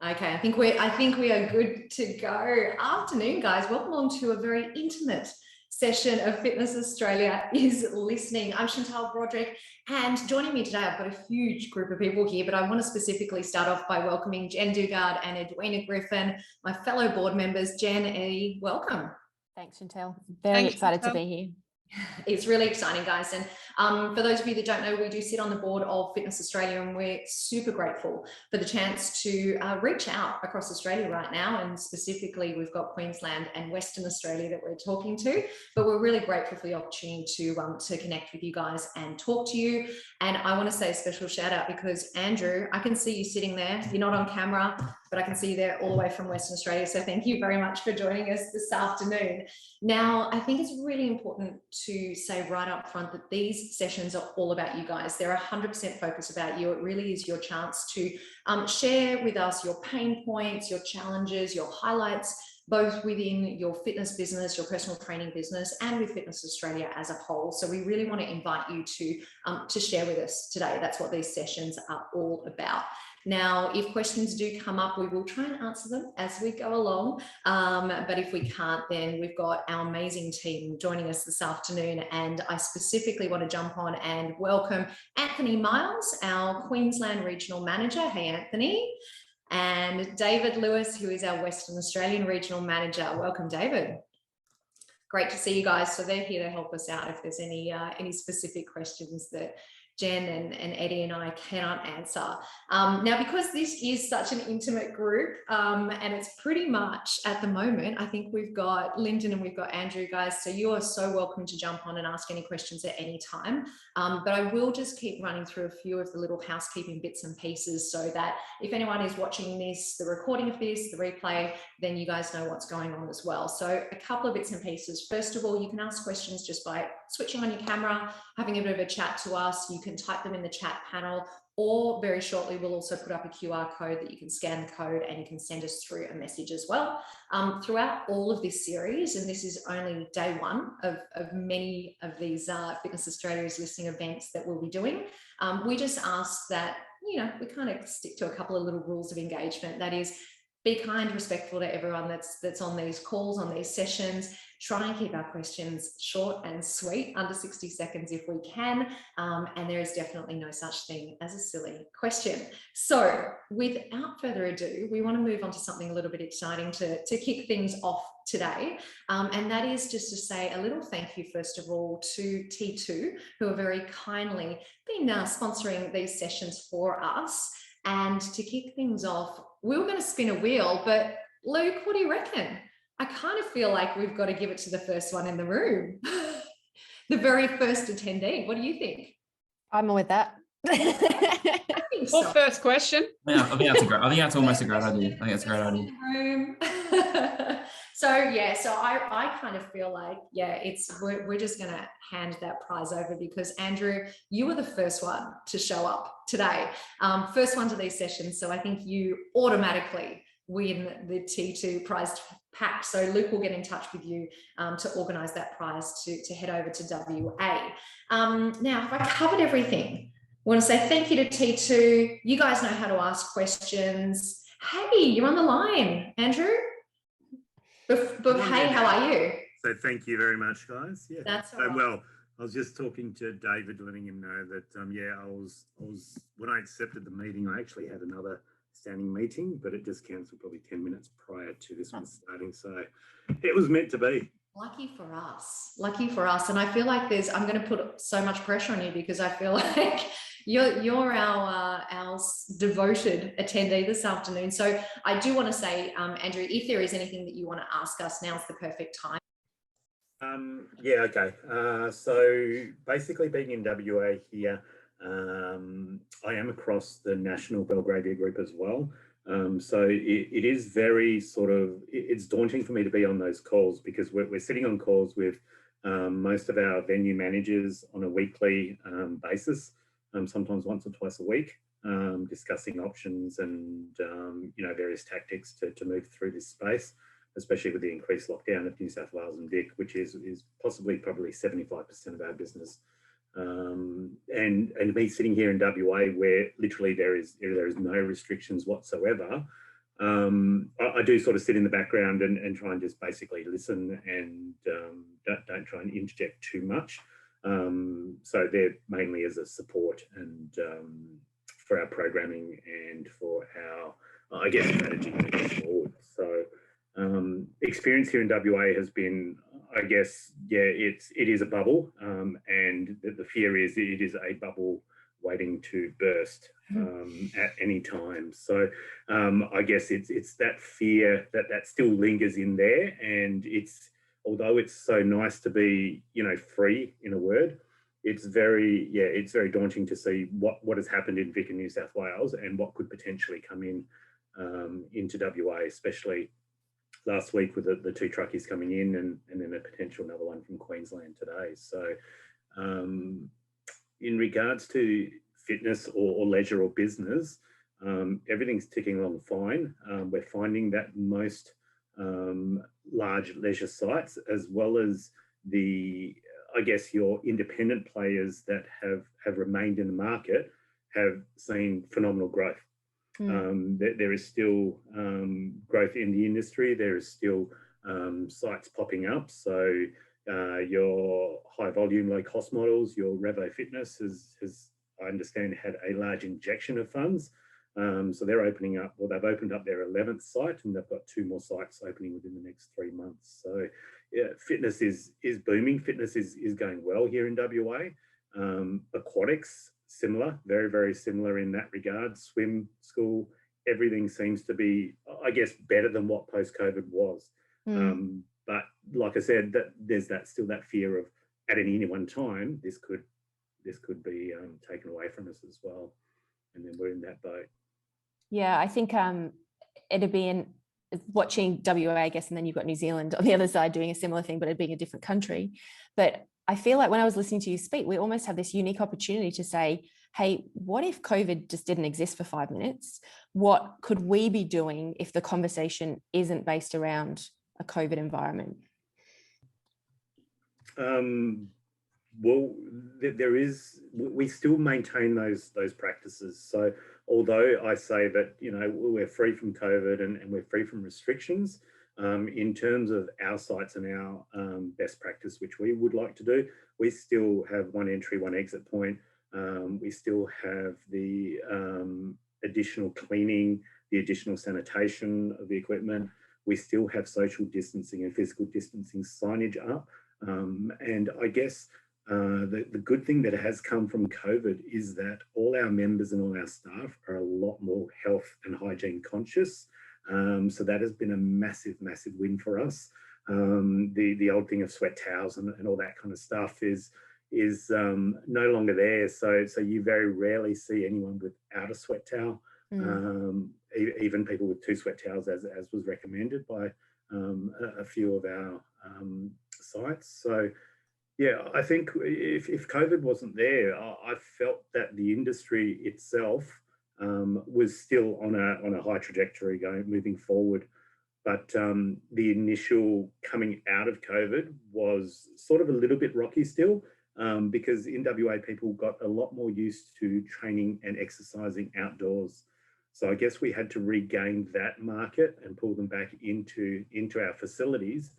Okay, I think we are good to go. Afternoon, guys. Welcome along to a very intimate session of Fitness Australia is Listening. I'm Chantal Brodrick, and joining me today, I've got a huge group of people here, but I want to specifically start off by welcoming Jen Dugard and Edwina Griffin, my fellow board members. Jen, Eddie, welcome. Thanks, Chantal. Very excited to be here. It's really exciting, guys. And for those of you that don't know, we do sit on the board of Fitness Australia, and we're super grateful for the chance to reach out across Australia right now. And specifically, we've got Queensland and Western Australia that we're talking to, but we're really grateful for the opportunity to connect with you guys and talk to you. And I want to say a special shout out because Andrew, I can see you sitting there. You're not on camera, but I can see you there all the way from Western Australia. So thank you very much for joining us this afternoon. Now, I think it's really important to say right up front that these sessions are all about you guys. They're 100% focused about you. It really is your chance to share with us your pain points, your challenges, your highlights, both within your fitness business, your personal training business, and with Fitness Australia as a whole. So we really want to invite you to share with us today. That's what these sessions are all about. Now, if questions do come up, we will try and answer them as we go along. But if we can't, then we've got our amazing team joining us this afternoon. And I specifically want to jump on and welcome Anthony Miles, our Queensland Regional Manager. Hey, Anthony. And David Lewis, who is our Western Australian Regional Manager. Welcome, David. Great to see you guys. So they're here to help us out if there's any specific questions that Jen and Eddie and I cannot answer. Now, because this is such an intimate group, and it's pretty much at the moment, I think we've got Lyndon and we've got Andrew, guys, so you are so welcome to jump on and ask any questions at any time. But I will just keep running through a few of the little housekeeping bits and pieces so that if anyone is watching this, the recording of this, the replay, then you guys know what's going on as well. So a couple of bits and pieces. First of all, you can ask questions just by switching on your camera, having a bit of a chat to us. You can type them in the chat panel, or very shortly we'll also put up a QR code that you can scan the code and you can send us through a message as well. Throughout all of this series, and this is only day one of many of these Fitness Australia's listening events that we'll be doing, we just ask that, you know, we kind of stick to a couple of little rules of engagement. That is, be kind, respectful to everyone that's on these calls, on these sessions. Try and keep our questions short and sweet, under 60 seconds if we can. And there is definitely no such thing as a silly question. So without further ado, we want to move on to something a little bit exciting to kick things off today. And that is just to say a little thank you, first of all, to T2, who are very kindly been sponsoring these sessions for us. And to kick things off, we were going to spin a wheel, but Luke, what do you reckon? I kind of feel like we've got to give it to the first one in the room. The very first attendee. What do you think? I'm with that. I think so. Well, first question. Yeah, I think that's almost a great idea. I think that's a great idea. So I kind of feel like, yeah, we're just going to hand that prize over because Andrew, you were the first one to show up today. First one to these sessions. So I think you automatically win the T2 prize pack. So Luke will get in touch with you to organise that prize to head over to WA. Now, have I covered everything? I want to say thank you to T2. You guys know how to ask questions. Hey, you're on the line, Andrew. Hey, how are you? So thank you very much, guys. Yeah, that's all right. Well, I was just talking to David, letting him know that I was when I accepted the meeting, I actually had another standing meeting, but it just cancelled probably 10 minutes prior to this one starting. So it was meant to be. Lucky for us. And I feel like I'm going to put so much pressure on you because I feel like you're our devoted attendee this afternoon. So I do want to say, Andrew, if there is anything that you want to ask us, now's the perfect time. Yeah, okay. So basically being in WA here, I am across the National Belgravia group as well. So it is very it's daunting for me to be on those calls because we're sitting on calls with most of our venue managers on a weekly basis, sometimes once or twice a week, discussing options and, various tactics to move through this space, especially with the increased lockdown of New South Wales and Vic, which is probably 75% of our business. And me sitting here in WA where literally there is no restrictions whatsoever, I do sort of sit in the background and try and just basically listen and don't try and interject too much. So they're mainly as a support and for our programming and for our, I guess, strategy moving forward. So experience here in WA has been, I guess, yeah, it is a bubble, and the fear is it is a bubble waiting to burst at any time. So I guess it's that fear that still lingers in there, and although it's so nice to be, you know, free in a word, it's very daunting to see what has happened in Vic and New South Wales and what could potentially come in into WA, especially last week with the 2 truckies coming in and then a potential another one from Queensland today. So in regards to fitness or leisure or business, everything's ticking along fine. We're finding that most large leisure sites, as well as I guess your independent players that have remained in the market, have seen phenomenal growth. There is still growth in the industry. There is still sites popping up. So your high volume, low cost models, your Revo Fitness has, I understand, had a large injection of funds. So they're opening up, well, they've opened up their 11th site, and they've got 2 more sites opening within the next 3 months. So yeah, fitness is booming. Fitness is going well here in WA. Aquatics, similar, very, very similar in that regard. Swim school, everything seems to be, I guess, better than what post-COVID was. But like I said, there's still that fear of at any one time this could be taken away from us as well, and then we're in that boat. Yeah, I think it'd be watching WA, I guess, and then you've got New Zealand on the other side doing a similar thing, but it being a different country. But I feel like when I was listening to you speak, we almost have this unique opportunity to say, hey, what if COVID just didn't exist for 5 minutes? What could we be doing if the conversation isn't based around a COVID environment? Well, we still maintain those practices. So although I say that, you know, we're free from COVID and we're free from restrictions, in terms of our sites and our best practice, which we would like to do, we still have 1 entry, 1 exit point. We still have the additional cleaning, the additional sanitation of the equipment. We still have social distancing and physical distancing signage up. And I guess the good thing that has come from COVID is that all our members and all our staff are a lot more health and hygiene conscious. So that has been a massive, massive win for us. The old thing of sweat towels and all that kind of stuff is no longer there. So you very rarely see anyone without a sweat towel. Even people with 2 sweat towels, as was recommended by a few of our sites. So yeah, I think if COVID wasn't there, I felt that the industry itself was still on a high trajectory moving forward. But the initial coming out of COVID was sort of a little bit rocky still, because in WA people got a lot more used to training and exercising outdoors. So I guess we had to regain that market and pull them back into our facilities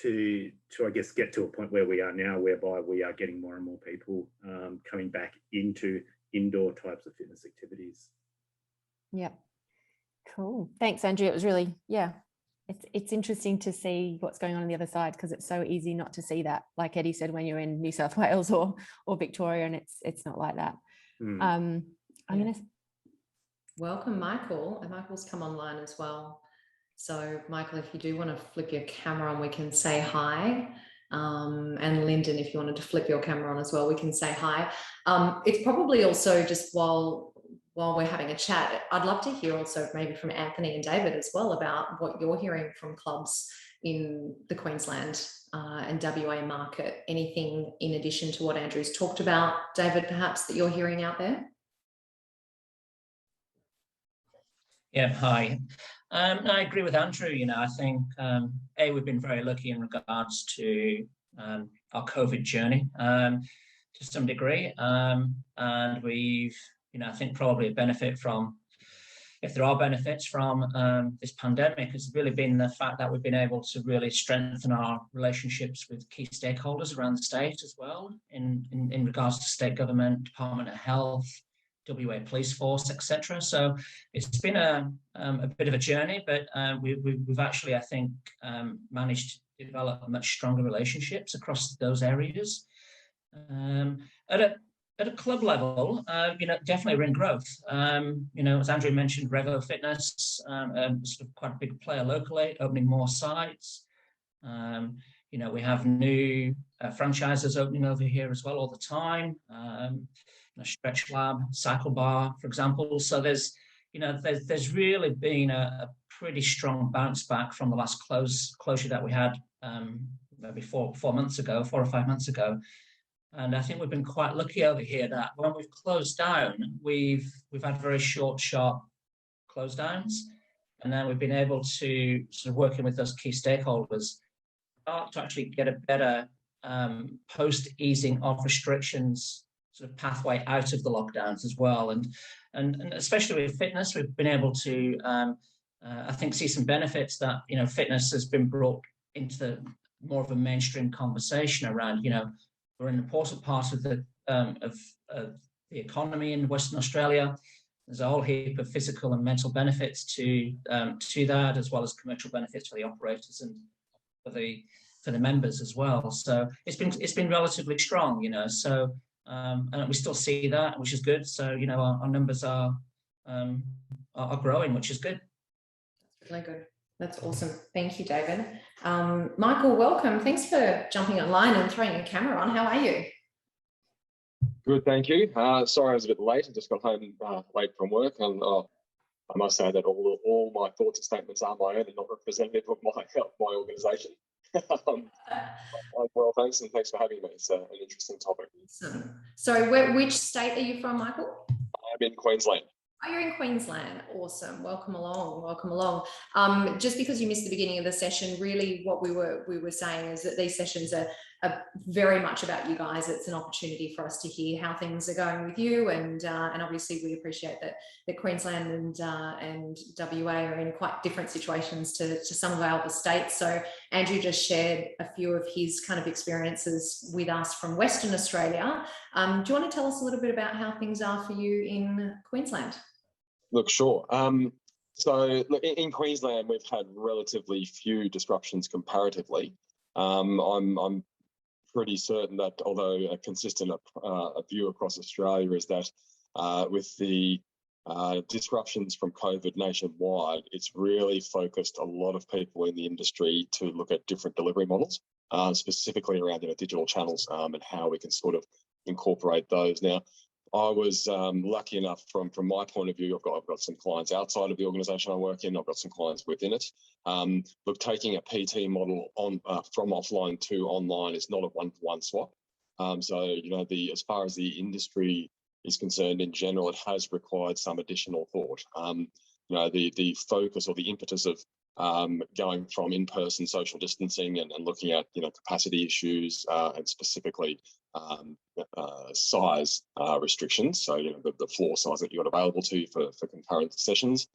to I guess get to a point where we are now, whereby we are getting more and more people coming back into indoor types of fitness activities. Yeah, cool. Thanks, Andrew. It was really, yeah, it's interesting to see what's going on the other side, because it's so easy not to see that, like Eddie said, when you're in New South Wales or Victoria, and it's not like that. I'm gonna welcome Michael, and Michael's come online as well. So Michael, if you do want to flick your camera on, we can say hi. And Lyndon, if you wanted to flip your camera on as well, we can say hi. It's probably also just while we're having a chat, I'd love to hear also maybe from Anthony and David as well about what you're hearing from clubs in the Queensland and WA market. Anything in addition to what Andrew's talked about, David, perhaps that you're hearing out there? Yeah, hi. I agree with Andrew. You know, I think we've been very lucky in regards to our COVID journey to some degree, and we've, you know, I think probably benefit from if there are benefits from this pandemic, has really been the fact that we've been able to really strengthen our relationships with key stakeholders around the state as well, in regards to state government, Department of Health, WA Police Force, etc. So it's been a bit of a journey, but we've actually, I think, managed to develop much stronger relationships across those areas. At a club level, definitely we're in growth. As Andrew mentioned, Revo Fitness, sort of quite a big player locally, opening more sites. We have new franchises opening over here as well all the time. Stretch Lab, Cycle Bar, for example. So there's really been a pretty strong bounce back from the last closure that we had maybe 4 months ago, 4 or 5 months ago. And I think we've been quite lucky over here that when we've closed down, we've had very short, sharp close downs. And then we've been able to, sort of working with those key stakeholders, start to actually get a better post-easing of restrictions sort of pathway out of the lockdowns as well. And especially with fitness, we've been able to, I think, see some benefits that, fitness has been brought into more of a mainstream conversation around, we're an important part of the economy in Western Australia. There's a whole heap of physical and mental benefits to that, as well as commercial benefits for the operators and for the members as well. So it's been relatively strong, So and we still see that, which is good. So our numbers are growing, which is good. That's really good. That's awesome. Thank you, David. Michael, welcome. Thanks for jumping online and throwing your camera on. How are you? Good, thank you. Sorry I was a bit late. I just got home late from work, and I must say that all my thoughts and statements are my own and not representative of my organisation. Well, thanks, and thanks for having me. It's an interesting topic. Awesome. So which state are you from, Michael? I'm in Queensland. Oh, you're in Queensland. Awesome. Welcome along. Welcome along. Just because you missed the beginning of the session, really what we were saying is that these sessions are very much about you guys. It's an opportunity for us to hear how things are going with you, and obviously we appreciate that Queensland and WA are in quite different situations to some of our other states. So Andrew just shared a few of his kind of experiences with us from Western Australia. Do you want to tell us a little bit about how things are for you in Queensland? Look, sure. So look, in Queensland, we've had relatively few disruptions comparatively. I'm pretty certain that, although a consistent view across Australia is that with the disruptions from COVID nationwide, it's really focused a lot of people in the industry to look at different delivery models, specifically around digital channels and how we can sort of incorporate those. Now, I was lucky enough from my point of view, I've got some clients outside of the organisation I work in, I've got some clients within it. Look, taking a PT model from offline to online is not a one-for-one swap. So, as far as the industry is concerned in general, it has required some additional thought. The focus or the impetus of going from in-person social distancing and looking at capacity issues and specifically size restrictions, so the floor size that you've got available to you for concurrent sessions,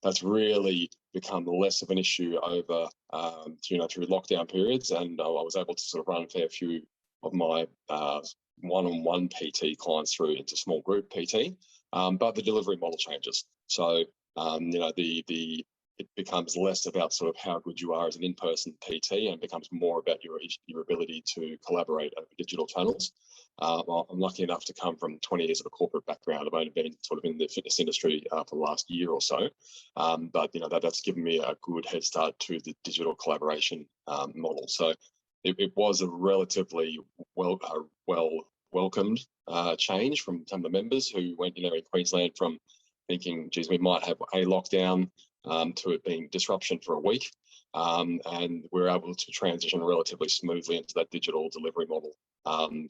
that's really become less of an issue over through lockdown periods, and I was able to sort of run a fair few of my one-on-one PT clients through into small group PT, but the delivery model changes. So it becomes less about sort of how good you are as an in-person PT and becomes more about your ability to collaborate over digital channels. I'm lucky enough to come from 20 years of a corporate background. I've only been sort of in the fitness industry for the last year or so, but that's given me a good head start to the digital collaboration model. So it was a relatively welcomed change from some of the members who went in Queensland from thinking, geez, we might have a lockdown, to it being disruption for a week, and we're able to transition relatively smoothly into that digital delivery model. From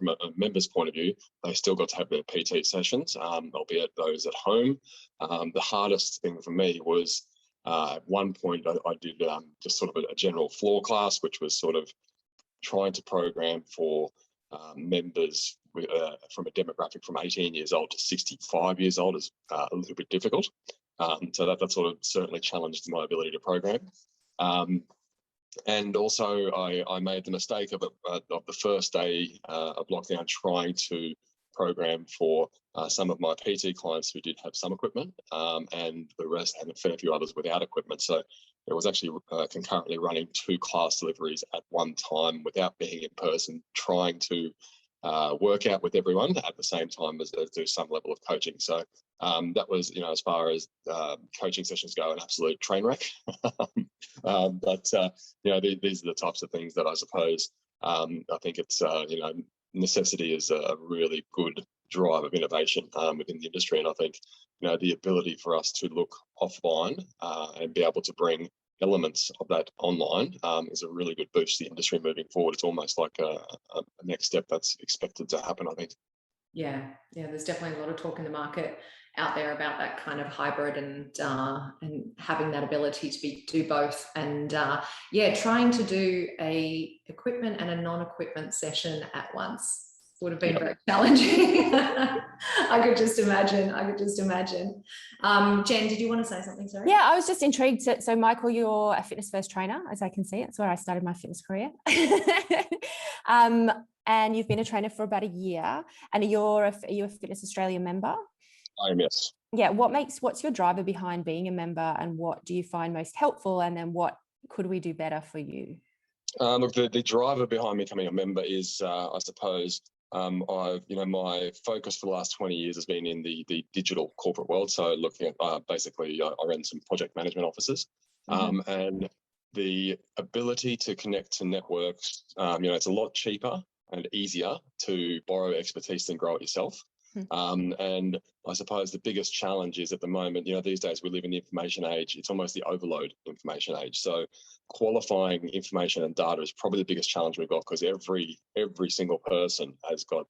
a member's point of view, they still got to have their PT sessions, albeit those at home. The hardest thing for me was at one point I did just sort of a general floor class, which was sort of trying to program for members from a demographic from 18 years old to 65 years old is a little bit difficult. So that sort of certainly challenged my ability to program. And also I made the mistake of the first day of lockdown trying to program for some of my PT clients who did have some equipment, and the rest had a fair few others without equipment. So it was actually concurrently running 2 class deliveries at one time without being in person, trying to work out with everyone at the same time as do some level of coaching. So that was, as far as coaching sessions go, an absolute train wreck. But these are the types of things that I suppose I think it's necessity is a really good drive of innovation within the industry, and I think the ability for us to look offline and be able to bring elements of that online is a really good boost to the industry moving forward. It's almost like a next step that's expected to happen, I think. Yeah, there's definitely a lot of talk in the market out there about that kind of hybrid and having that ability to do both, and trying to do a equipment and a non-equipment session at once would have been very challenging. I could just imagine. Jen, did you want to say something? Sorry. Yeah, I was just intrigued. So Michael, you're a fitness first trainer, as I can see. That's where I started my fitness career. And you've been a trainer for about a year, and are you a Fitness Australia member? I am, yes. Yeah, what's your driver behind being a member, and what do you find most helpful, and then what could we do better for you? Look, the driver behind me becoming a member is, I suppose, my focus for the last 20 years has been in the digital corporate world. So looking at basically, I ran some project management offices, and the ability to connect to networks. It's a lot cheaper and easier to borrow expertise than grow it yourself. And I suppose the biggest challenge is at the moment, these days we live in the information age. It's almost the overload information age. So qualifying information and data is probably the biggest challenge we've got, because every single person has got,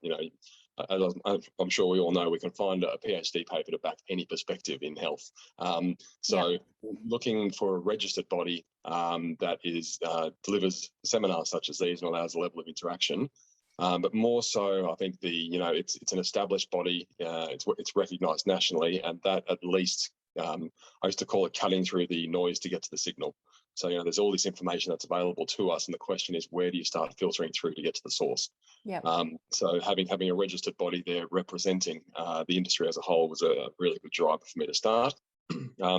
I'm sure we all know, we can find a PhD paper to back any perspective in health. Looking for a registered body that delivers seminars such as these and allows a level of interaction. But more so, I think it's an established body. It's recognised nationally, and that at least I used to call it cutting through the noise to get to the signal. So there's all this information that's available to us, and the question is, where do you start filtering through to get to the source? Yeah. So having a registered body there representing the industry as a whole was a really good driver for me to start.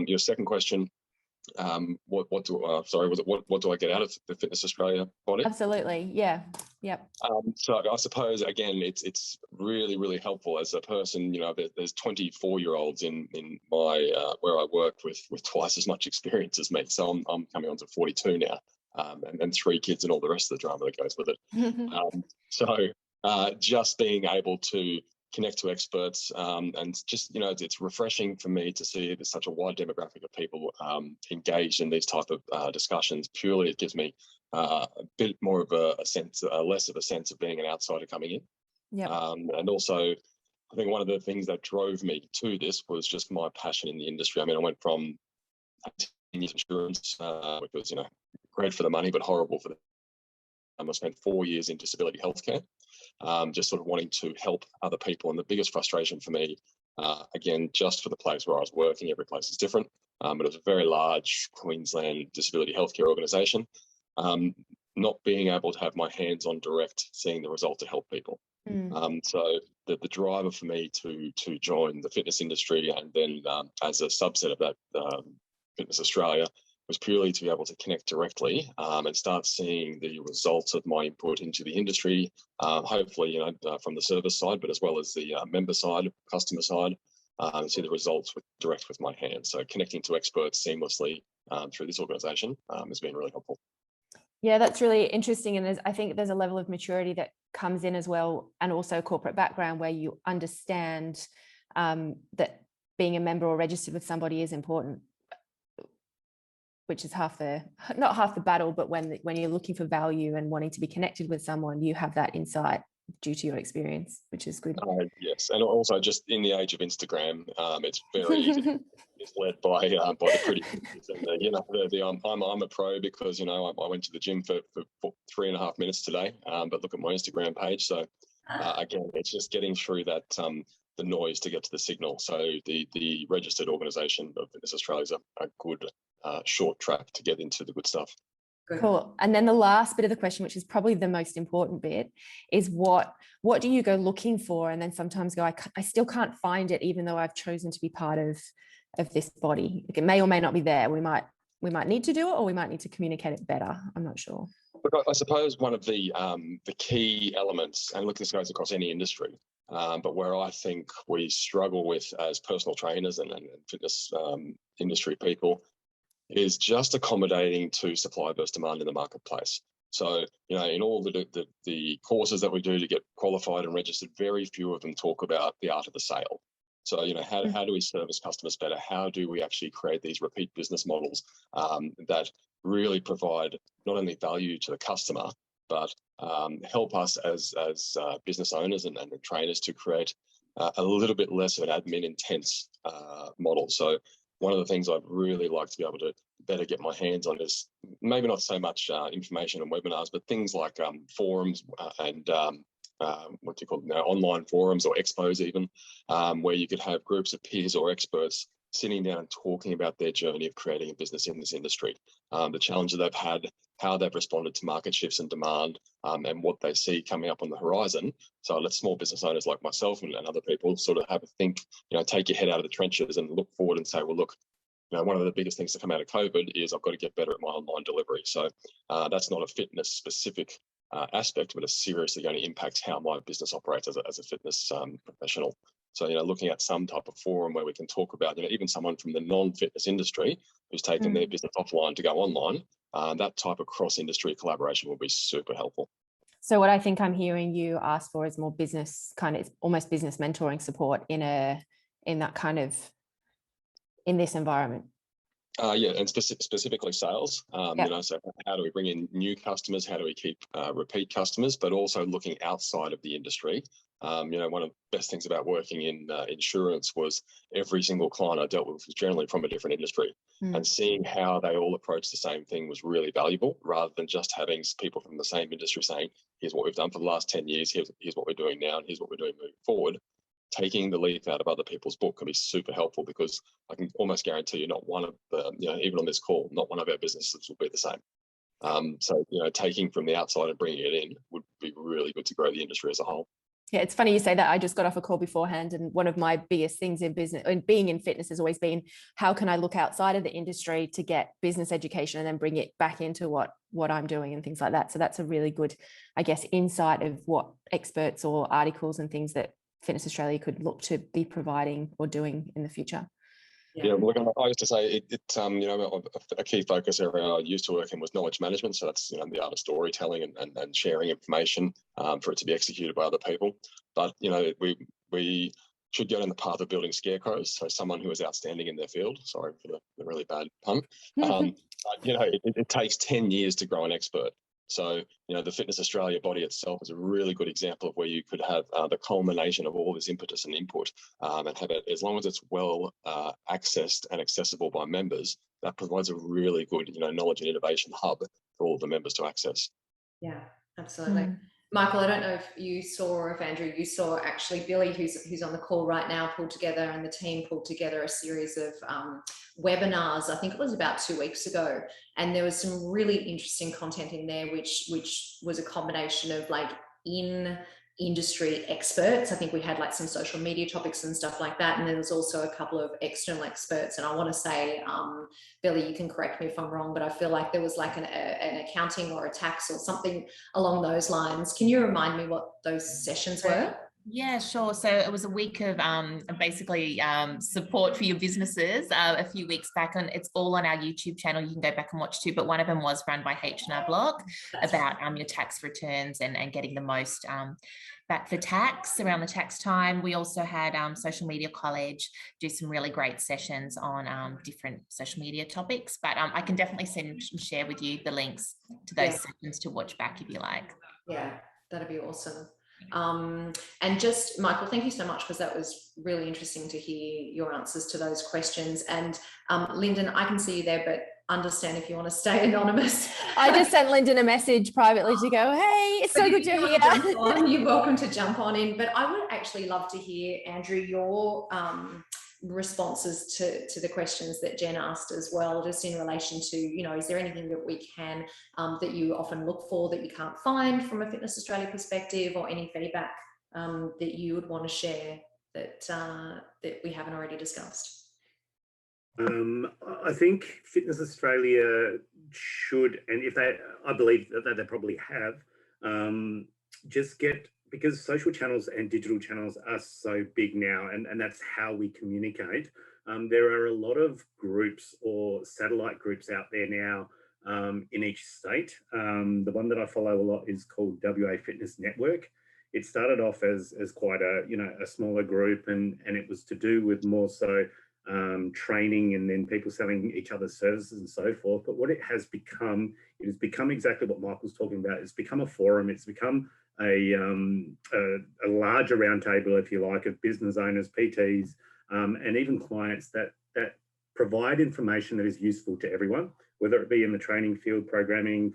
Your second question. What do I get out of the Fitness Australia body? Absolutely, yeah, yep. So I suppose again, it's really, really helpful as a person. There's 24-year-olds in my where I work with twice as much experience as me. So I'm coming on to 42 now, and 3 kids and all the rest of the drama that goes with it. So just being able to connect to experts, and just it's refreshing for me to see there's such a wide demographic of people engaged in these type of discussions. Purely, it gives me a bit more of a sense, less of a sense of being an outsider coming in. Yeah. And also, I think one of the things that drove me to this was just my passion in the industry. I mean, I went from insurance, which was great for the money but horrible for the. I spent 4 years in disability healthcare. Just sort of wanting to help other people. And the biggest frustration for me, again, just for the place where I was working, every place is different, but it was a very large Queensland disability healthcare organisation, not being able to have my hands on direct seeing the result to help people. So the driver for me to join the fitness industry, and then as a subset of that Fitness Australia, was purely to be able to connect directly and start seeing the results of my input into the industry, hopefully, from the service side, but as well as the member side, customer side, and see the results direct with my hands. So connecting to experts seamlessly through this organisation has been really helpful. Yeah, that's really interesting. And I think there's a level of maturity that comes in as well, and also corporate background where you understand that being a member or registered with somebody is important, which is not half the battle, but when you're looking for value and wanting to be connected with someone, you have that insight due to your experience, which is good. Yes, and also just in the age of Instagram, it's very easy to be led by the pretty pictures. And you know, I'm a pro because, you know, I went to the gym for 3.5 minutes today, but look at my Instagram page. So again, it's just getting through that the noise to get to the signal. So the registered organisation of Fitness Australia is a good short track to get into the good stuff. Cool. And then the last bit of the question, which is probably the most important bit, is what do you go looking for? And then sometimes go, I still can't find it, even though I've chosen to be part of this body. It may or may not be there. We might need to do it, or we might need to communicate it better. I'm not sure. Look, I suppose one of the key elements, and look, this goes across any industry, but where I think we struggle with as personal trainers and fitness industry people, is just accommodating to supply versus demand in the marketplace. So, you know, in all the courses that we do to get qualified and registered, very few of them talk about the art of the sale. So, you know, how do we service customers better? How do we actually create these repeat business models that really provide not only value to the customer, but help us as business owners and trainers to create a little bit less of an admin intense model. So one of the things I'd really like to be able to better get my hands on is maybe not so much information and webinars, but things like forums and what do you call it now, online forums or expos even, where you could have groups of peers or experts sitting down and talking about their journey of creating a business in this industry, the challenges they've had, how they've responded to market shifts and demand, and what they see coming up on the horizon. So let small business owners like myself and other people sort of have a think, you know, take your head out of the trenches and look forward and say, well, look, you know, one of the biggest things to come out of COVID is I've got to get better at my online delivery. So that's not a fitness specific aspect, but it's seriously going to impact how my business operates as a fitness professional. So, you know, looking at some type of forum where we can talk about, you know, even someone from the non-fitness industry who's taken their business offline to go online, that type of cross-industry collaboration will be super helpful. So what I think I'm hearing you ask for is more business kind of, almost business mentoring support in that kind of, in this environment. Yeah, and specifically sales. You know, so how do we bring in new customers? How do we keep repeat customers? But also looking outside of the industry. You know, one of the best things about working in insurance was every single client I dealt with was generally from a different industry, and seeing how they all approach the same thing was really valuable, rather than just having people from the same industry saying, here's what we've done for the last 10 years, here's what we're doing now, and here's what we're doing moving forward. Taking the leaf out of other people's book can be super helpful, because I can almost guarantee you not one of the, you know, even on this call, not one of our businesses will be the same. So, you know, taking from the outside and bringing it in would be really good to grow the industry as a whole. Yeah, it's funny you say that. I just got off a call beforehand, and one of my biggest things in business and being in fitness has always been, how can I look outside of the industry to get business education and then bring it back into what I'm doing and things like that. So that's a really good, I guess, insight of what experts or articles and things that Fitness Australia could look to be providing or doing in the future. Yeah, well, look, I used to say you know, a key focus area I used to work in was knowledge management. So that's, you know, the art of storytelling and sharing information for it to be executed by other people. But, you know, we should go down the path of building scarecrows. So someone who is outstanding in their field. Sorry for the really bad pun. But, you know, it takes 10 years to grow an expert. So, you know, the Fitness Australia body itself is a really good example of where you could have the culmination of all this impetus and input, and have it, as long as it's well accessed and accessible by members, that provides a really good, you know, knowledge and innovation hub for all of the members to access. Yeah, absolutely. Michael, I don't know if you saw, or if Andrew, you saw, actually Billy, who's on the call right now, pulled together, and the team pulled together a series of webinars. I think it was about 2 weeks ago, and there was some really interesting content in there, which was a combination of like in-industry experts. I think we had like some social media topics and stuff like that, and there was also a couple of external experts. And I want to say, Billy, you can correct me if I'm wrong, but I feel like there was like an accounting or a tax or something along those lines. Can you remind me what those sessions were? Yeah, sure. So it was a week of basically support for your businesses a few weeks back, and it's all on our YouTube channel. You can go back and watch too, but one of them was run by H&R Block about your tax returns and getting the most back for tax around the tax time. We also had Social Media College do some really great sessions on different social media topics, but I can definitely share with you the links to those sessions to watch back if you like. Yeah, that'd be awesome. And just, Michael, thank you so much, because that was really interesting to hear your answers to those questions. And Lyndon, I can see you there, but understand if you want to stay anonymous. I just sent Lyndon a message privately to go, hey, it's so good you're here. You're welcome to jump on in. But I would actually love to hear, Andrew, your responses to the questions that Jen asked as well, just in relation to, you know, is there anything that we can, that you often look for that you can't find from a Fitness Australia perspective, or any feedback that you would want to share that, that we haven't already discussed? I think Fitness Australia should, and if they, I believe that they probably have, just get, because social channels and digital channels are so big now, and that's how we communicate. There are a lot of groups or satellite groups out there now in each state. The one that I follow a lot is called WA Fitness Network. It started off as quite a, you know, a smaller group, and it was to do with more so training, and then people selling each other's services and so forth. But what it has become exactly what Michael's talking about. It's become a forum. It's become a larger roundtable, if you like, of business owners, PTs, and even clients that provide information that is useful to everyone, whether it be in the training field, programming,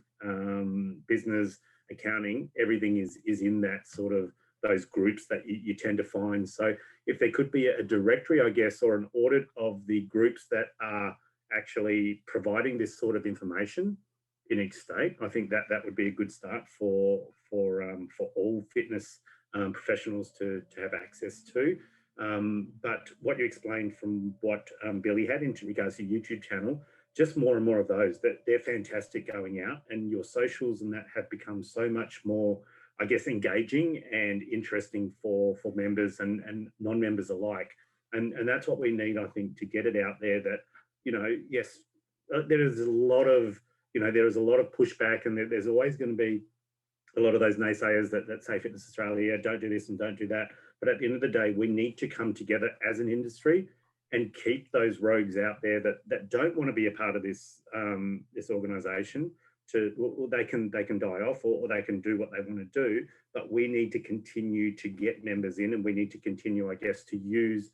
business, accounting. Everything is in that sort of those groups that you tend to find. So if there could be a directory, I guess, or an audit of the groups that are actually providing this sort of information in each state, I think that would be a good start for all fitness professionals to have access to. But what you explained from what Billy had in regards to YouTube channel, just more and more of those, that they're fantastic going out, and your socials and that have become so much more, I guess, engaging and interesting for members and non-members alike. And that's what we need, I think, to get it out there that, you know, yes, there is a lot of, you know, there is a lot of pushback, and there's always going to be a lot of those naysayers that say Fitness Australia, don't do this and don't do that. But at the end of the day, we need to come together as an industry and keep those rogues out there that don't want to be a part of this this organisation. Well, they can die off, or they can do what they want to do. But we need to continue to get members in, and we need to continue, I guess, to use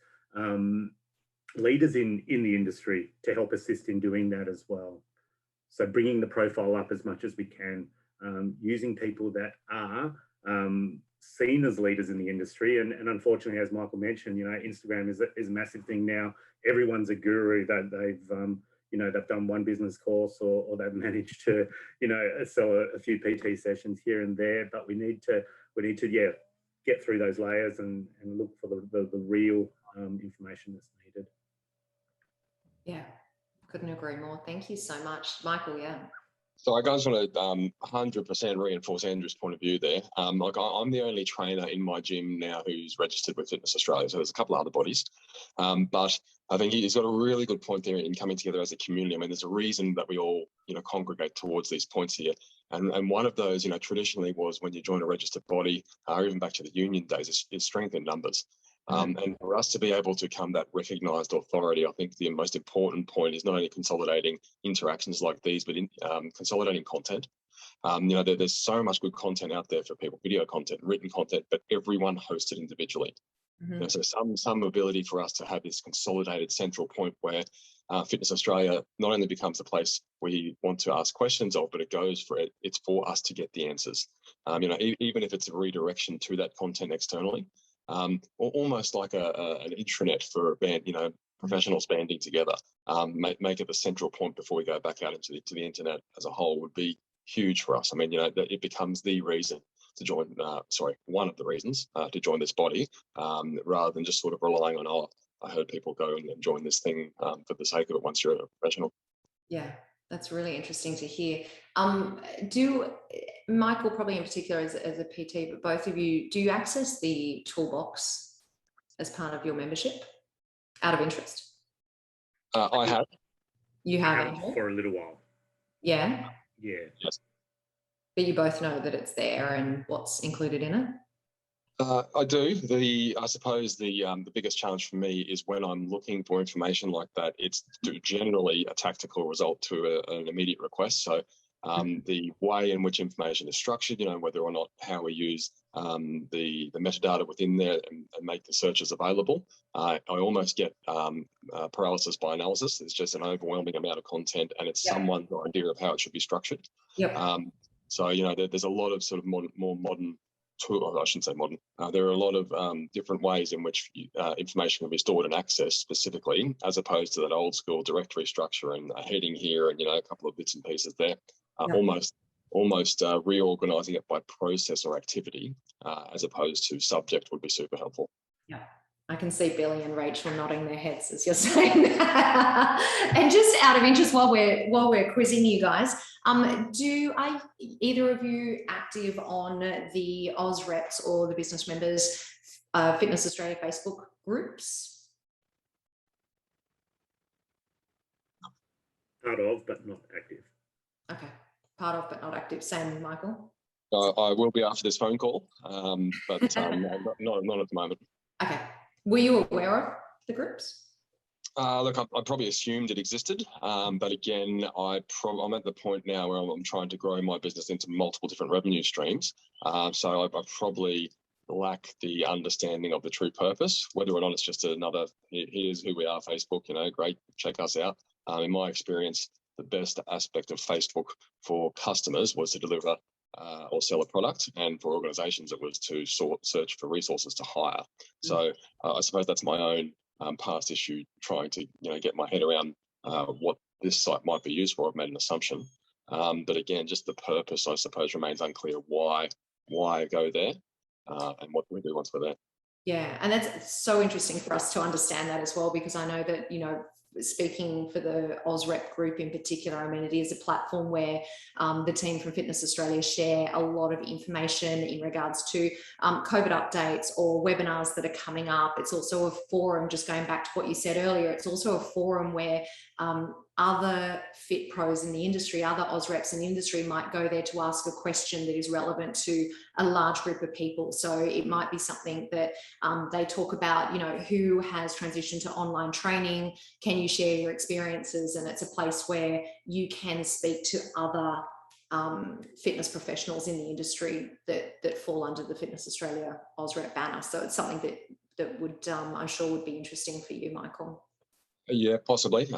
leaders in the industry to help assist in doing that as well. So bringing the profile up as much as we can, using people that are seen as leaders in the industry. And unfortunately, as Michael mentioned, you know, Instagram is a massive thing now. Everyone's a guru. You know, they've done one business course, or they've managed to, you know, sell a few PT sessions here and there. But we need to yeah, get through those layers and look for the real information that's needed. Yeah, couldn't agree more. Thank you so much, Michael. Yeah. So I just want to 100% reinforce Andrew's point of view there. Like I'm the only trainer in my gym now who's registered with Fitness Australia. So there's a couple of other bodies, but I think he's got a really good point there in coming together as a community. I mean, there's a reason that we all, you know, congregate towards these points here. And one of those, you know, traditionally was when you join a registered body, or even back to the union days, is strength in numbers. And for us to be able to become that recognised authority, I think the most important point is not only consolidating interactions like these, but consolidating content. You know, there's so much good content out there for people, video content, written content, but everyone hosted individually. You know, so some ability for us to have this consolidated central point where Fitness Australia not only becomes a place we want to ask questions of, but it goes for it. It's for us to get the answers. You know, even if it's a redirection to that content externally. Or almost like an intranet for a band, you know, professionals banding together. Make it the central point before we go back out into the internet as a whole would be huge for us. I mean, you know, it becomes the reason to join, one of the reasons to join this body, rather than just sort of relying on, oh, I heard people go and join this thing for the sake of it once you're a professional. Yeah, that's really interesting to hear. Michael, probably in particular as a PT, but both of you, do you access the toolbox as part of your membership out of interest? I have. You have for a little while. Yeah. Yeah. Yes. But you both know that it's there and what's included in it? I do. I suppose the biggest challenge for me is when I'm looking for information like that, it's generally a tactical result to an immediate request. So the way in which information is structured, you know, whether or not how we use the metadata within there and make the searches available. I almost get paralysis by analysis. It's just an overwhelming amount of content, and it's someone's idea of how it should be structured. So, you know, there's a lot of sort of more modern tool, I shouldn't say modern. There are a lot of different ways in which information can be stored and accessed specifically, as opposed to that old school directory structure and a heading here and, you know, a couple of bits and pieces there. Almost reorganizing it by process or activity as opposed to subject would be super helpful. Yeah, I can see Billy and Rachel nodding their heads as you're saying that. And just out of interest, while we're quizzing you guys, are either of you active on the AusReps or the Business Members Fitness Australia Facebook groups? Part of, but not active. Okay, part of, but not active. Same, Michael? I will be after this phone call, but no, not at the moment. Okay. Were you aware of the groups? Look, I probably assumed it existed, but again, I'm at the point now where I'm trying to grow my business into multiple different revenue streams. So I probably lack the understanding of the true purpose, whether or not it's just another, here's who we are, Facebook, you know, great, check us out. In my experience, the best aspect of Facebook for customers was to deliver or sell a product, and for organizations it was to search for resources to hire. So I suppose that's my own past issue, trying to, you know, get my head around what this site might be used for. I've made an assumption, but again, just the purpose, I suppose, remains unclear. Why go there, and what do we do once we're there? Yeah, and that's so interesting for us to understand that as well, because I know that, you know, speaking for the AusRep group in particular, I mean, it is a platform where the team from Fitness Australia share a lot of information in regards to COVID updates or webinars that are coming up. It's also a forum, just going back to what you said earlier, it's also a forum where other fit pros in the industry, other AusReps in the industry might go there to ask a question that is relevant to a large group of people. So it might be something that they talk about, you know, who has transitioned to online training, can you share your experiences? And it's a place where you can speak to other fitness professionals in the industry that fall under the Fitness Australia AusRep banner. So it's something that would, I'm sure, would be interesting for you, Michael. Yeah, possibly.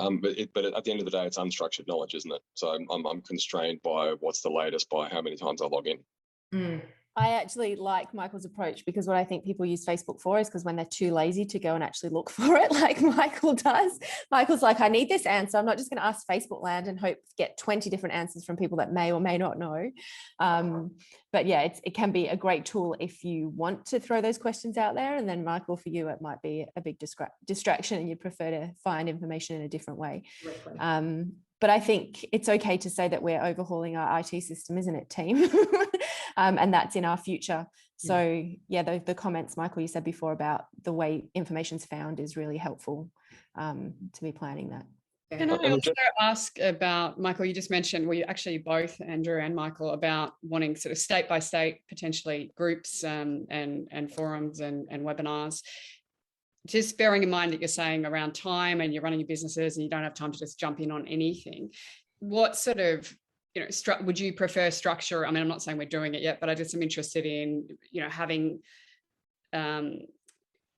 But at the end of the day, it's unstructured knowledge, isn't it? So I'm constrained by what's the latest, by how many times I log in. I actually like Michael's approach, because what I think people use Facebook for is because when they're too lazy to go and actually look for it, like Michael does. Michael's like, I need this answer. I'm not just going to ask Facebook land and hope to get 20 different answers from people that may or may not know. But yeah, it can be a great tool if you want to throw those questions out there. And then Michael, for you, it might be a big distraction and you'd prefer to find information in a different way. But I think it's okay to say that we're overhauling our IT system, isn't it, team? And that's in our future. So yeah, the comments, Michael, you said before about the way information's found is really helpful to be planning that. Can I also ask about, Michael, you just mentioned, well, you actually both, Andrew and Michael, about wanting sort of state by state, potentially groups and forums and webinars. Just bearing in mind that you're saying around time and you're running your businesses and you don't have time to just jump in on anything. What sort of, you know, would you prefer structure? I mean, I'm not saying we're doing it yet, but I just am interested in, you know, having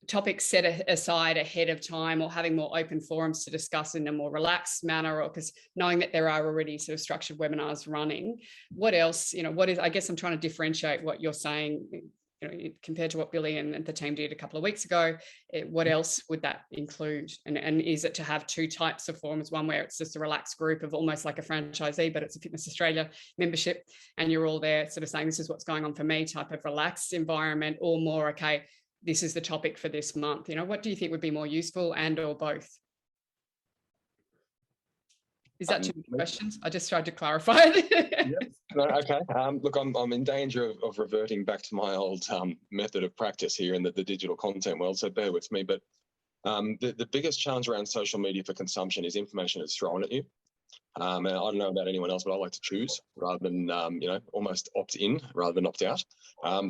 topics set aside ahead of time, or having more open forums to discuss in a more relaxed manner, or because knowing that there are already sort of structured webinars running. What else, you know, what is, I guess I'm trying to differentiate what you're saying, you know, compared to what Billy and the team did a couple of weeks ago. What else would that include? And is it to have two types of forums, one where it's just a relaxed group of almost like a franchisee, but it's a Fitness Australia membership and you're all there sort of saying, this is what's going on for me, type of relaxed environment, or more, okay, this is the topic for this month? You know, what do you think would be more useful, and or both? Is that too many questions? I just tried to clarify it. No, okay. Look, I'm in danger of reverting back to my old method of practice here in the digital content world, so bear with me. But the biggest challenge around social media for consumption is information is thrown at you. And I don't know about anyone else, but I like to choose rather than, almost opt in rather than opt out.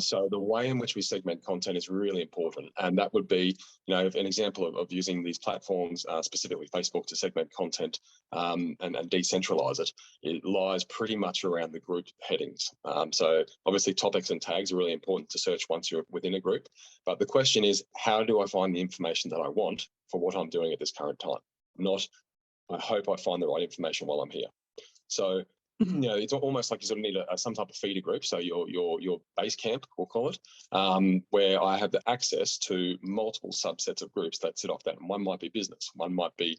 So the way in which we segment content is really important. And that would be, an example of using these platforms, specifically Facebook, to segment content and decentralize it. It lies pretty much around the group headings. So obviously topics and tags are really important to search once you're within a group. But the question is, how do I find the information that I want for what I'm doing at this current time? Not, I hope I find the right information while I'm here. So, it's almost like you sort of need some type of feeder group. So your base camp, we'll call it, where I have the access to multiple subsets of groups that sit off that. And one might be business, one might be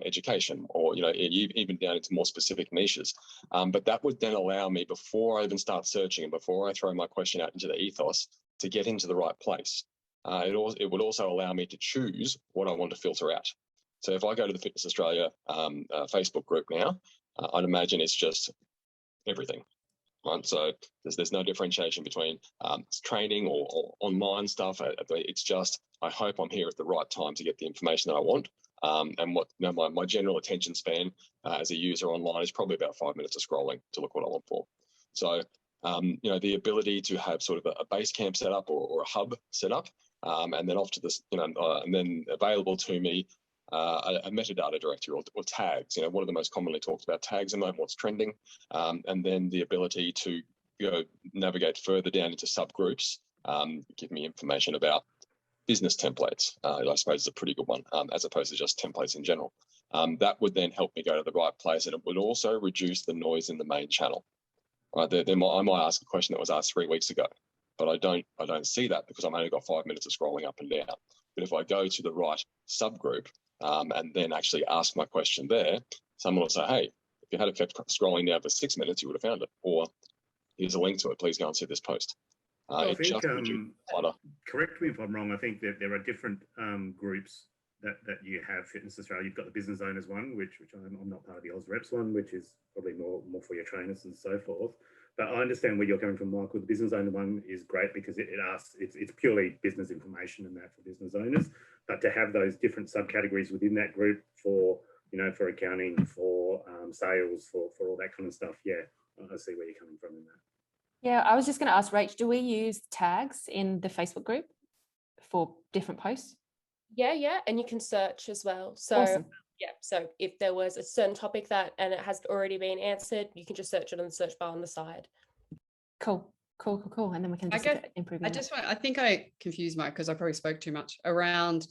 education, or even down into more specific niches. But that would then allow me, before I even start searching and before I throw my question out into the ethos, to get into the right place. It would also allow me to choose what I want to filter out. So if I go to the Fitness Australia Facebook group now, I'd imagine it's just everything, right? So there's no differentiation between training or online stuff. It's just, I hope I'm here at the right time to get the information that I want. And what my general attention span as a user online is probably about 5 minutes of scrolling to look what I want for. So the ability to have sort of a base camp set up or a hub set up, and then off to this, and then available to me a metadata directory or tags. What are the most commonly talked about tags and what's trending, and then the ability to navigate further down into subgroups, give me information about business templates. I suppose is a pretty good one, as opposed to just templates in general. That would then help me go to the right place, and it would also reduce the noise in the main channel. Right, I might ask a question that was asked 3 weeks ago, but I don't see that because I've only got 5 minutes of scrolling up and down. But if I go to the right subgroup and then actually ask my question there, someone will say, hey, if you had kept scrolling down for 6 minutes, you would have found it. Or here's a link to it. Please go and see this post. I think, correct me if I'm wrong, I think that there are different groups that you have. Fitness Australia, you've got the business owners one, which I'm not part of the Oz Reps one, which is probably more for your trainers and so forth. But I understand where you're coming from, Michael. The business owner one is great because it's purely business information and that for business owners. But to have those different subcategories within that group for for accounting, for sales, for all that kind of stuff, yeah, I see where you're coming from in that. Yeah, I was just going to ask Rach, do we use tags in the Facebook group for different posts? Yeah, and you can search as well. So awesome. Yeah, so if there was a certain topic and it has already been answered, you can just search it on the search bar on the side. Cool. And then we can just improve. I think I confused Mike because I probably spoke too much around,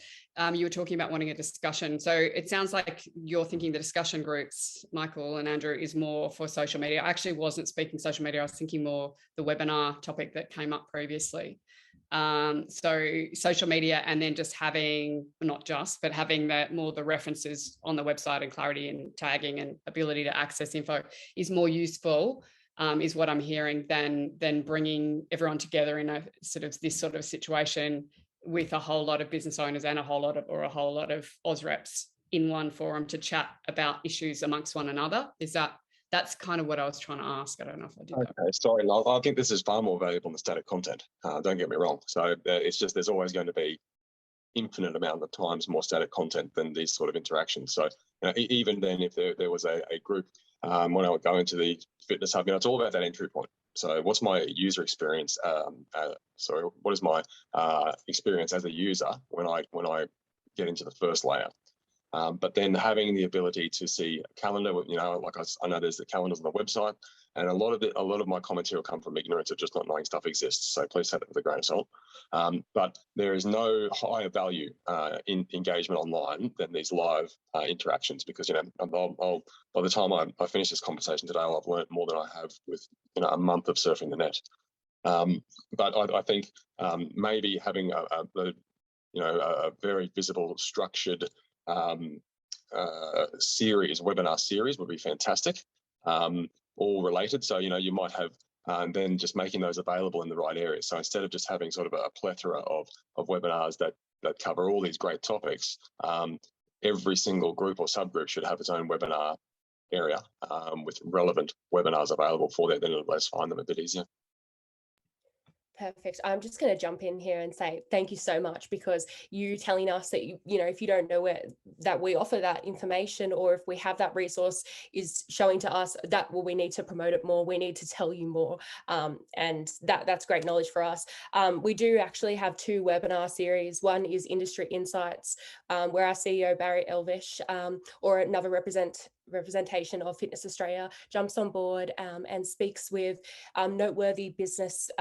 you were talking about wanting a discussion. So it sounds like you're thinking the discussion groups, Michael and Andrew, is more for social media. I actually wasn't speaking social media. I was thinking more the webinar topic that came up previously. So social media, and then just having, not just, but having the references on the website and clarity and tagging and ability to access info is more useful, is what I'm hearing, than bringing everyone together in this sort of situation with a whole lot of business owners and a whole lot of Oz Reps in one forum to chat about issues amongst one another. That's kind of what I was trying to ask. I don't know if I did that. Okay, sorry. I think this is far more valuable than static content. Don't get me wrong. So it's just there's always going to be infinite amount of times more static content than these sort of interactions. So even then, if there was a group, when I would go into the fitness hub, it's all about that entry point. So what's my user experience? What is my experience as a user when I get into the first layer? But then having the ability to see a calendar, I know there's the calendars on the website, and a lot of my commentary will come from ignorance of just not knowing stuff exists. So please take that with a grain of salt. But there is no higher value in engagement online than these live interactions, because by the time I finish this conversation today, I'll have learned more than I have with a month of surfing the net. But I think maybe having a very visible, structured webinar series would be fantastic, all related. So you might have then just making those available in the right areas. So instead of just having sort of a plethora of webinars that cover all these great topics, every single group or subgroup should have its own webinar area with relevant webinars available for that. Then it'll let us find them a bit easier. Perfect. I'm just going to jump in here and say thank you so much, because you telling us that, you know, if you don't know where that we offer that information, or if we have that resource, is showing to us that, well, we need to promote it more. We need to tell you more. And that's great knowledge for us. We do actually have 2 webinar series. One is Industry Insights, where our CEO, Barry Elvish, or another representation of Fitness Australia, jumps on board and speaks with noteworthy business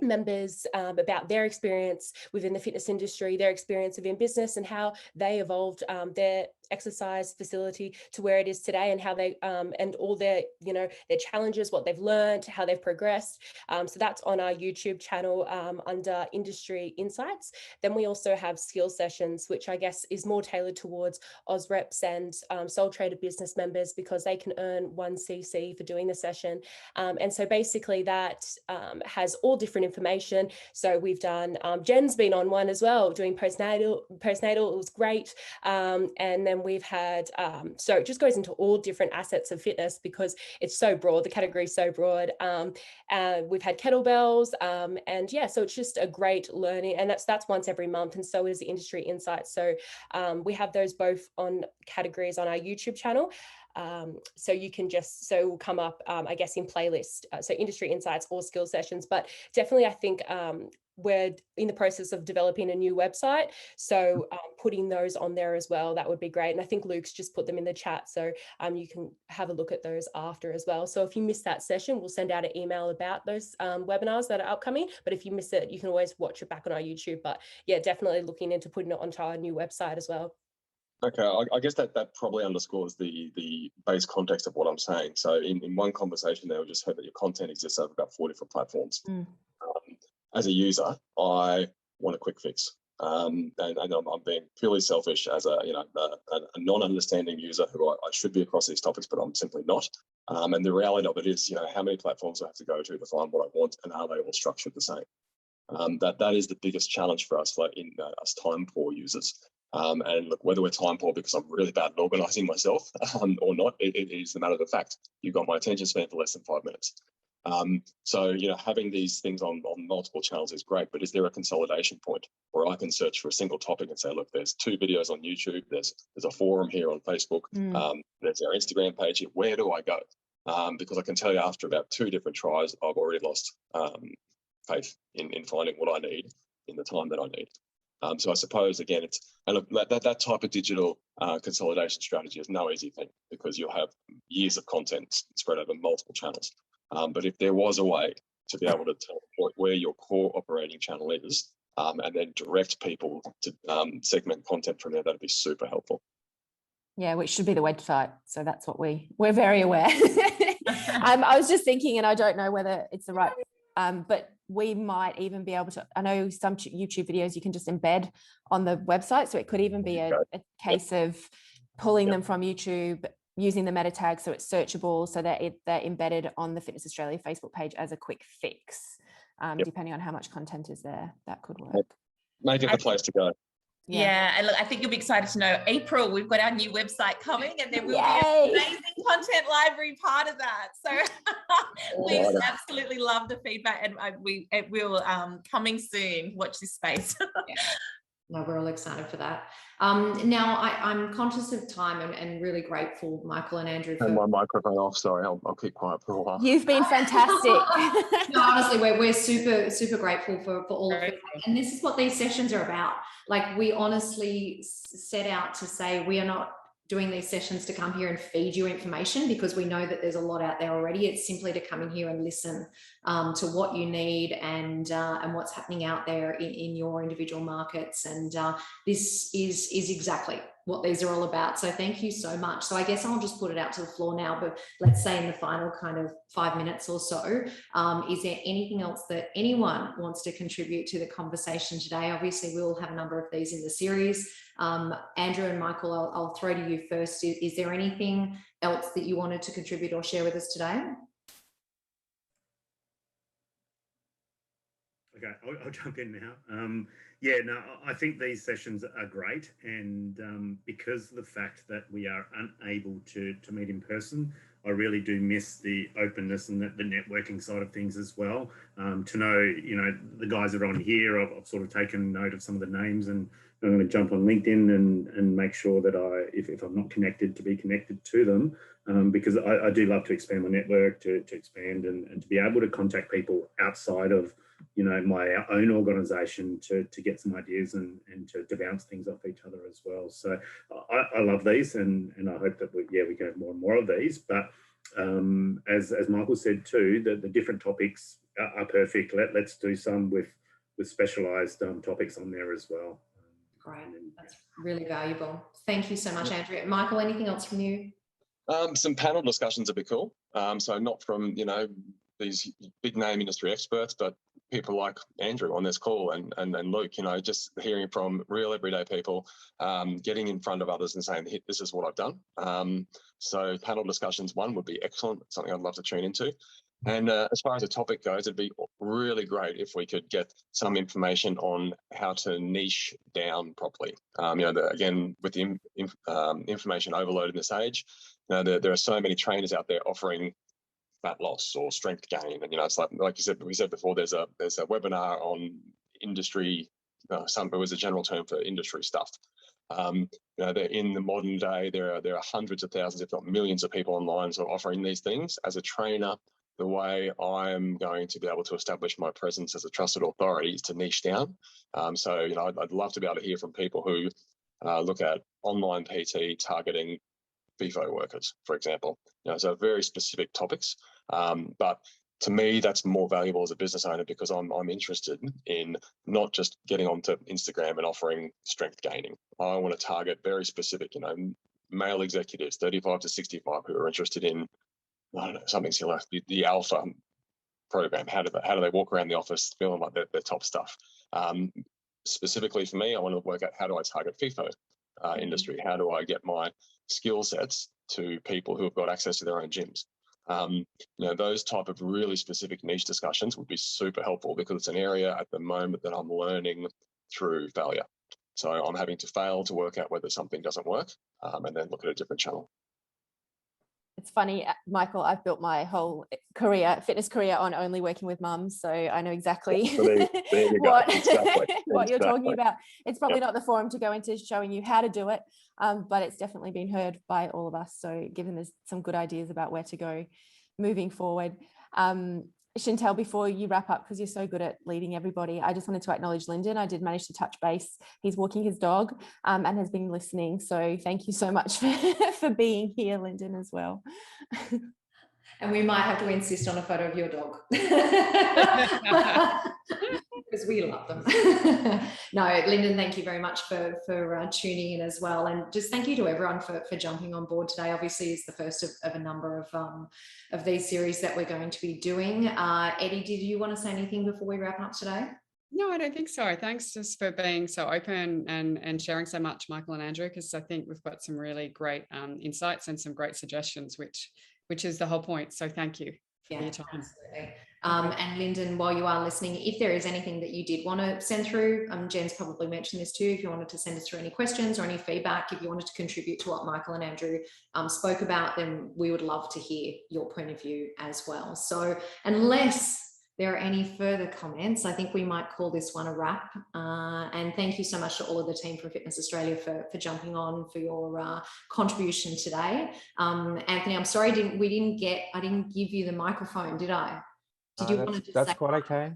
members about their experience within the fitness industry, their experience within business, and how they evolved their exercise facility to where it is today, and how they and all their, you know, their challenges, what they've learned, how they've progressed. So that's on our YouTube channel under Industry Insights. Then we also have skill sessions, which I guess is more tailored towards AusReps and sole trader business members, because they can earn 1cc for doing the session. And so basically that has all different information. So we've done, Jen's been on one as well, doing postnatal. It was great. And then we've had, so it just goes into all different assets of fitness, because it's so broad, the category is so broad. We've had kettlebells, and yeah, so it's just a great learning, and that's once every month, and so is the Industry Insights. So we have those both on categories on our YouTube channel. So you can just, so it will come up, I guess, in playlist, so Industry Insights or skill sessions. But definitely, I think we're in the process of developing a new website, so putting those on there as well, that would be great. And I think Luke's just put them in the chat, so you can have a look at those after as well. So if you miss that session, we'll send out an email about those webinars that are upcoming, but if you miss it, you can always watch it back on our YouTube. But yeah, definitely looking into putting it onto our new website as well. Okay, I guess that probably underscores the base context of what I'm saying. So in one conversation there, we just heard that your content exists over about 4 different platforms. As a user, I want a quick fix. And I'm being purely selfish as a non-understanding user who I should be across these topics, but I'm simply not. And the reality of it is, you know, how many platforms I have to go to find what I want, and are they all structured the same? That is the biggest challenge for us, like in us time poor users. And look, whether we're time poor because I'm really bad at organising myself or not, it is the matter of the fact. You've got my attention span for less than 5 minutes. So, you know, having these things on multiple channels is great, but is there a consolidation point where I can search for a single topic and say, look, there's 2 videos on YouTube, there's a forum here on Facebook, there's our Instagram page here, where do I go? Because I can tell you after about 2 different tries, I've already lost faith in finding what I need in the time that I need. So I suppose, again, that type of digital consolidation strategy is no easy thing, because you'll have years of content spread over multiple channels. But if there was a way to be able to tell where your core operating channel is, and then direct people to segment content from there, that'd be super helpful. Yeah, which should be the website. So that's what we're very aware. I was just thinking, and I don't know whether it's the right, but we might even be able to, I know some YouTube videos you can just embed on the website. So it could even be a case of pulling them from YouTube, using the meta tag so it's searchable, so that they're embedded on the Fitness Australia Facebook page as a quick fix, depending on how much content is there. That could work. Make it the place to go. Yeah, and look, I think you'll be excited to know, April, we've got our new website coming, and there will be an amazing content library part of that. So we absolutely love the feedback, and it will coming soon. Watch this space. No, we're all excited for that. Now, I'm conscious of time and really grateful, Michael and Andrew. Turn my microphone off. Sorry, I'll keep quiet for a while. You've been fantastic. No, honestly, we're super grateful for all of it. And this is what these sessions are about. Like, we honestly set out to say we are not doing these sessions to come here and feed you information, because we know that there's a lot out there already. It's simply to come in here and listen to what you need and what's happening out there in your individual markets. And this is exactly what these are all about. So thank you so much. So I guess I'll just put it out to the floor now, but let's say in the final kind of 5 minutes or so, is there anything else that anyone wants to contribute to the conversation today? Obviously, we'll have a number of these in the series. Andrew and Michael, I'll throw to you first. Is there anything else that you wanted to contribute or share with us today? Okay, I'll jump in now. Yeah, no, I think these sessions are great, and because of the fact that we are unable to meet in person, I really do miss the openness and the networking side of things as well. To know, you know, the guys that are on here, I've sort of taken note of some of the names, and I'm going to jump on LinkedIn and make sure that if I'm not connected, to be connected to them, because I do love to expand my network, to expand and to be able to contact people outside of, you know, my own organisation to get some ideas and to bounce things off each other as well. So I love these, and I hope that we can have more and more of these. But as Michael said too, the different topics are perfect. Let's do some with specialised topics on there as well. Great, that's really valuable. Thank you so much, Andrea. Michael, anything else from you? Some panel discussions would be cool. So not from, you know, these big name industry experts, but people like Andrew on this call and Luke, you know, just hearing from real everyday people, getting in front of others and saying, this is what I've done. So panel discussions, one would be excellent, something I'd love to tune into. And as far as the topic goes, it'd be really great if we could get some information on how to niche down properly. You know, again, with the information overload in this age, you know, there are so many trainers out there offering fat loss or strength gain, and you know, it's like you said, we said before, there's a webinar on industry. It was a general term for industry stuff. You know, in the modern day, there are hundreds of thousands, if not millions, of people online so offering these things. As a trainer, the way I'm going to be able to establish my presence as a trusted authority is to niche down. So, you know, I'd love to be able to hear from people who look at online PT targeting FIFO workers, for example. You know, so very specific topics. But to me, that's more valuable as a business owner, because I'm interested in not just getting onto Instagram and offering strength gaining. I want to target very specific, you know, male executives, 35 to 65, who are interested in, I don't know, something similar, the alpha program. How do they walk around the office feeling like they're top stuff? Specifically for me, I want to work out, how do I target FIFO industry? How do I get my skill sets to people who have got access to their own gyms? You know, those type of really specific niche discussions would be super helpful, because it's an area at the moment that I'm learning through failure. So I'm having to fail to work out whether something doesn't work, and then look at a different channel. It's funny, Michael, I've built my whole fitness career on only working with mums. So I know exactly what you're talking about. It's probably not the forum to go into showing you how to do it, but it's definitely been heard by all of us. So given there's some good ideas about where to go moving forward. Chantal, before you wrap up, because you're so good at leading everybody, I just wanted to acknowledge Lyndon. I did manage to touch base. He's walking his dog and has been listening. So thank you so much for being here, Lyndon, as well. And we might have to insist on a photo of your dog. Because we love them. No, Lyndon, thank you very much for tuning in as well. And just thank you to everyone for jumping on board today. Obviously, it's the first of a number of these series that we're going to be doing. Eddie, did you want to say anything before we wrap up today? No, I don't think so. Thanks just for being so open and sharing so much, Michael and Andrew, because I think we've got some really great insights and some great suggestions, which is the whole point. So thank you for your time. Absolutely. And Lyndon, while you are listening, if there is anything that you did want to send through, Jen's probably mentioned this too, if you wanted to send us through any questions or any feedback, if you wanted to contribute to what Michael and Andrew spoke about, then we would love to hear your point of view as well. So unless there are any further comments, I think we might call this one a wrap. And thank you so much to all of the team from Fitness Australia for jumping on, for your contribution today. Anthony, I'm sorry I didn't give you the microphone, did I? Did you want to just that's quite okay.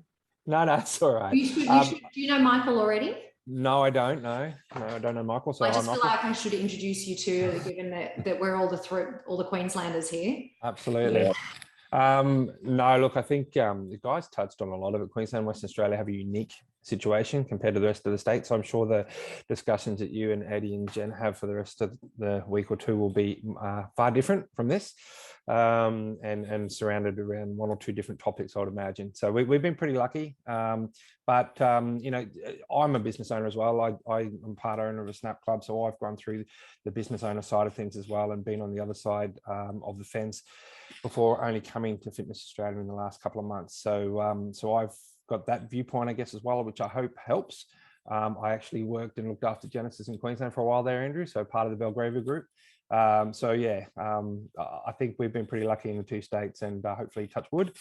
No, it's all right. Do you know Michael already? No, I don't know. No, I don't know Michael. So I just feel like I should introduce you to, given that we're all the Queenslanders here. Absolutely. Yeah. No, look, I think the guys touched on a lot of it. Queensland and Western Australia have a unique situation compared to the rest of the states. So I'm sure the discussions that you and Eddie and Jen have for the rest of the week or two will be far different from this, and surrounded around one or two different topics, I would imagine. So we've been pretty lucky. But you know, I'm a business owner as well. I'm part owner of a Snap Club, so I've gone through the business owner side of things as well, and been on the other side of the fence before only coming to Fitness Australia in the last couple of months. So so I've got that viewpoint, I guess, as well, which I hope helps. I actually worked and looked after Genesis in Queensland for a while there, Andrew, so part of the Belgravia group. So yeah, I think we've been pretty lucky in the 2 states, and hopefully, touch wood,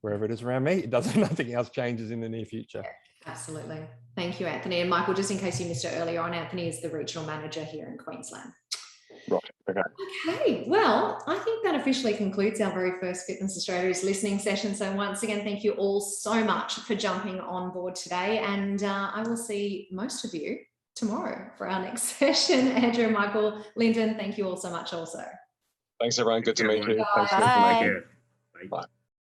wherever it is around me, it doesn't, nothing else changes in the near future. Absolutely. Thank you, Anthony. And Michael, just in case you missed it earlier on, Anthony is the regional manager here in Queensland. Right. Okay. Okay, well, I think that officially concludes our very first Fitness Australia's listening session. So once again, thank you all so much for jumping on board today. And I will see most of you tomorrow for our next session. Andrew, Michael, Lyndon, thank you all so much also. Thanks, everyone. Good to meet you. Thanks for Bye. the information. Bye.